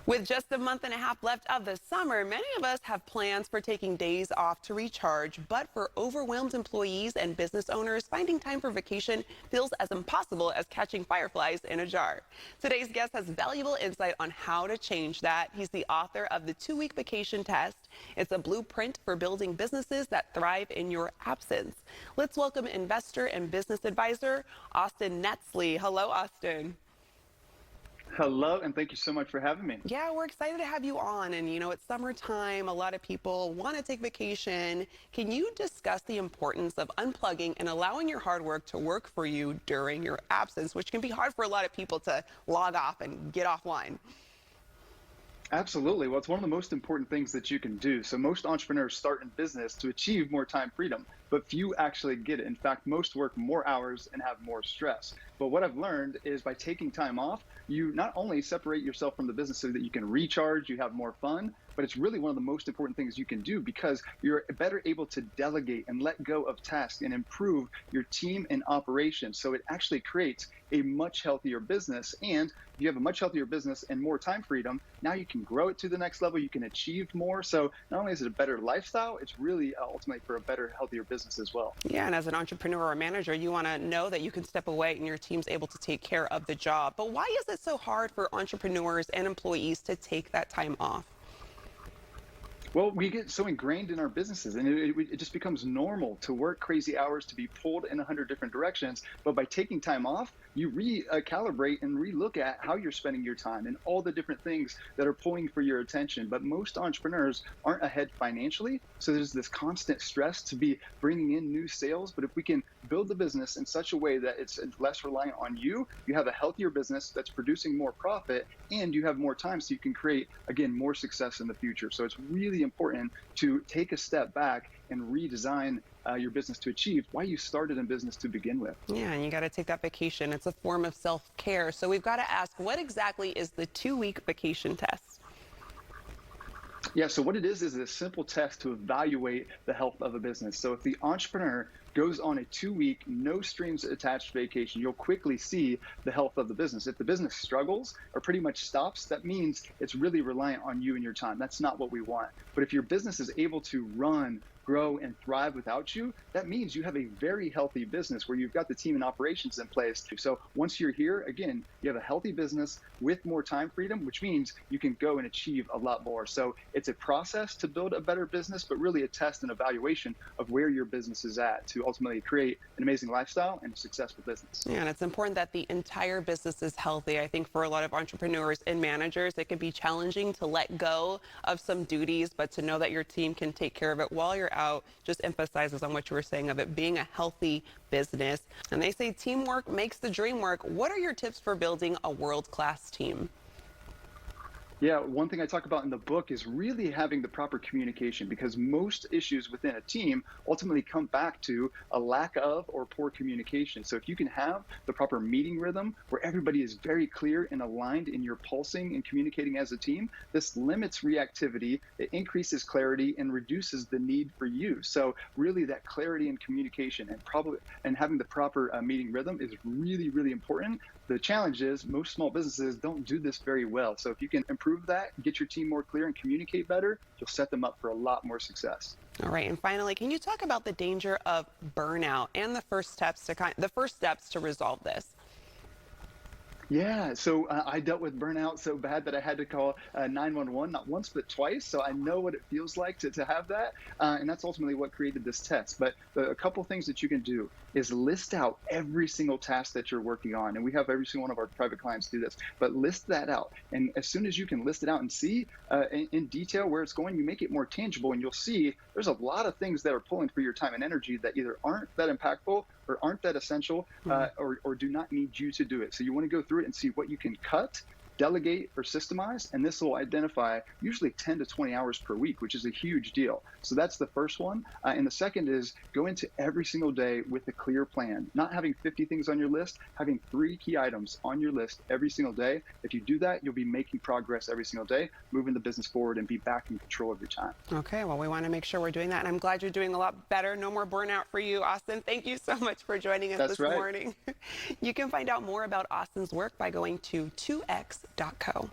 With just a month and a half left of the summer, many of us have plans for taking days off to recharge. But for overwhelmed employees and business owners, finding time for vacation feels as impossible as catching fireflies in a jar. Today's guest has valuable insight on how to change that. He's the author of the 2-Week Vacation Test. It's a blueprint for building businesses that thrive in your absence. Let's welcome investor and business advisor, Austin Netzley. Hello, Austin. Hello, and thank you so much for having me. Yeah, we're excited to have you on. And, it's summertime. A lot of people want to take vacation. Can you discuss the importance of unplugging and allowing your hard work to work for you during your absence, which can be hard for a lot of people to log off and get offline? Absolutely. Well, it's one of the most important things that you can do. So most entrepreneurs start in business to achieve more time freedom, but few actually get it. In fact, most work more hours and have more stress. But what I've learned is by taking time off, you not only separate yourself from the business so that you can recharge, you have more fun, but it's really one of the most important things you can do because you're better able to delegate and let go of tasks and improve your team and operations. So it actually creates a much healthier business. And if you have a much healthier business and more time freedom, now you can grow it to the next level, you can achieve more. So not only is it a better lifestyle, it's really ultimately for a better, healthier business as well. Yeah, and as an entrepreneur or manager, you want to know that you can step away and your team's able to take care of the job. But why is it so hard for entrepreneurs and employees to take that time off? Well, we get so ingrained in our businesses and it just becomes normal to work crazy hours, to be pulled in 100 different directions. But by taking time off, you recalibrate and relook at how you're spending your time and all the different things that are pulling for your attention. But most entrepreneurs aren't ahead financially. So there's this constant stress to be bringing in new sales. But if we can build the business in such a way that it's less reliant on you, you have a healthier business that's producing more profit and you have more time so you can create, again, more success in the future. So it's really important to take a step back and redesign your business to achieve why you started in business to begin with. Yeah, and you got to take that vacation. It's a form of self-care. So we've got to ask, what exactly is the 2-Week Vacation Test? Yeah, so what it is a simple test to evaluate the health of a business. So if the entrepreneur goes on a 2-week, no strings attached vacation, you'll quickly see the health of the business. If the business struggles or pretty much stops, that means it's really reliant on you and your time. That's not what we want. But if your business is able to run, grow, and thrive without you, that means you have a very healthy business where you've got the team and operations in place. So once you're here, again, you have a healthy business with more time freedom, which means you can go and achieve a lot more. So it's a process to build a better business, but really a test and evaluation of where your business is at to ultimately create an amazing lifestyle and a successful business. Yeah, and it's important that the entire business is healthy. I think for a lot of entrepreneurs and managers, it can be challenging to let go of some duties, but to know that your team can take care of it while you're out just emphasizes on what you were saying of it being a healthy business. And they say teamwork makes the dream work. What are your tips for building a world-class team? Yeah, one thing I talk about in the book is really having the proper communication because most issues within a team ultimately come back to a lack of or poor communication. So if you can have the proper meeting rhythm where everybody is very clear and aligned in your pulsing and communicating as a team, this limits reactivity, it increases clarity and reduces the need for you. So really that clarity and communication and having the proper meeting rhythm is really, really important. The challenge is most small businesses don't do this very well. So if you can improve that, get your team more clear and communicate better, you'll set them up for a lot more success. All right, and finally, can you talk about the danger of burnout and the first steps to resolve this? Yeah, so I dealt with burnout so bad that I had to call 911, not once, but twice. So I know what it feels like to have that. And that's ultimately what created this test. But a couple things that you can do is list out every single task that you're working on. And we have every single one of our private clients do this, but list that out. And as soon as you can list it out and see in detail where it's going, you make it more tangible and you'll see there's a lot of things that are pulling for your time and energy that either aren't that impactful or aren't that essential or do not need you to do it. So you want to go through it and see what you can cut, delegate, or systemize, and this will identify usually 10 to 20 hours per week, which is a huge deal. So that's the first one. And the second is go into every single day with a clear plan, not having 50 things on your list, having 3 key items on your list every single day. If you do that, you'll be making progress every single day, moving the business forward and be back in control of your time. Okay, well, we want to make sure we're doing that, and I'm glad you're doing a lot better. No more burnout for you, Austin. Thank you so much for joining us this morning. You can find out more about Austin's work by going to 2x.co.